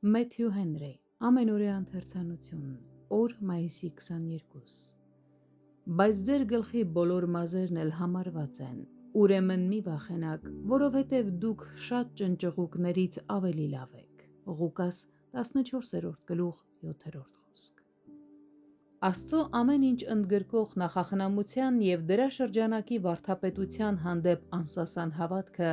Մեթյու Հենրի, ամենօրյա ընթերցանություն, օր մայիսի 22։ Բայց ձեր գլխի բոլոր մազերն էլ համարված են, ուրեմն մի վախենաք, որովհետև դուք շատ ճնճղուկներից ավելի լավ եք։ Ղուկաս 14:7 խոսք։ Աստծո ամեն ինչ ընդգրկող նախախնամության և դրա շրջանակի վարդապետության հանդեպ անսասան հավատքը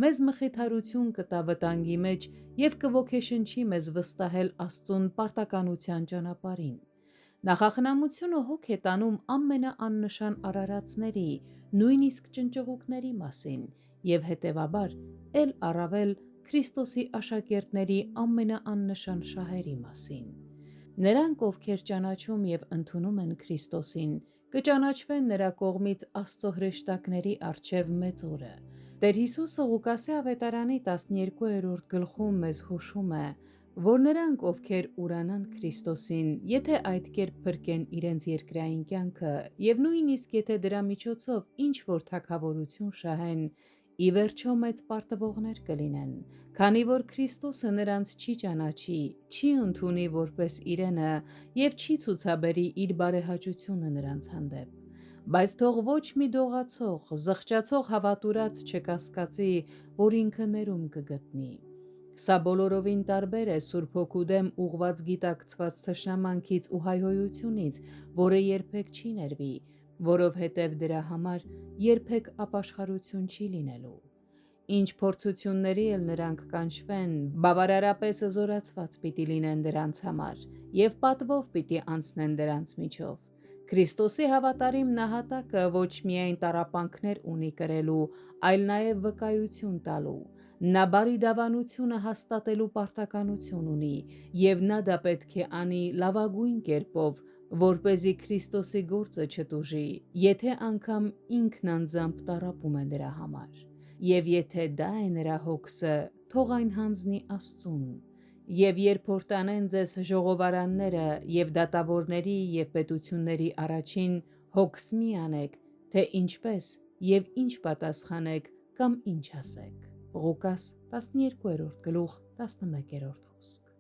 մեզ մխիթարություն կտա վտանգի մեջ և կոգեշնչի մեզ վստահել Աստծուն պարտականության ճանապարհին։ Նախախնամությունը հոգ է տանում ամենաաննշան արարածների, նույնիսկ ճնճղուկների մասին և հետևաբար էլ առավել Քրիստոսի աշակերտների ամենաաննշան շահերի մասին։ Նրանք, ովքեր ճանաչում և ընդունում են Քրիստոսին, կճանաչվեն նրա կողմից Աստծո հրեշտակների առջև մեծ օրը։ Տեր Հիսուսը Ղուկասի ավետարանի 12-րդ գլխում մեզ հուշում է, որ նրանք, ովքեր ուրանան Քրիստոսին, եթե այդ կերպ փրկեն իրենց երկրային կյանքը և նույնիսկ եթե դրա միջոցով ինչ-որ թագավորություն շահեն, ի վերջո մեծ պարտվողներ կլինեն, քանի որ Քրիստոսը նրանց չի ճանաչի, չի ընդունի որպես իրենը և չի ցուցաբերի իր բարեհաճությունը նրանց հանդեպ։ Բայց թող ոչ մի դողացող, զղջացող հավատուրած չկասկածի, որ ինքը ներում կգտնի։ Սա բոլորովին տարբեր է Սուրբ Հոգու դեմ ուղղված գիտակցված թշնամանքից ու հայհոյությունից, որը երբեք չի ներվի, որովհետև դրա համար երբեք ապաշխարություն չի լինելու։ Ինչ փորձությունների էլ նրանք կանչվեն, բավարարապես զորացված պիտի լինեն դրանց համար և պատվով պիտի անցնեն դրանց միջով։ Քրիստոսի հավատարիմ նահատակը ոչ միայն տառապանքներ ունի կրելու, այլ նաև վկայություն տալու։ Նա բարի դավանությունը հաստատելու պարտականություն ունի, և նա դա պետք է անի լավագույն կերպով, որպեսզի Քրիստոսի գործը չտուժի, եթե անգամ ինքն անձամբ տառապում է դրա համար։ Եվ եթե դա է նրա հոգսը, թող այն հանձնի Աստծուն։ Եվ երբ որ տանեն ձեզ ժողովարանները և դատավորների և պետությունների առաջին, հոգս մի անեք, թե ինչպես և ինչ պատասխանեք կամ ինչ ասեք։ Ղուկաս 12-րդ գլուխ 11-րդ խոսք։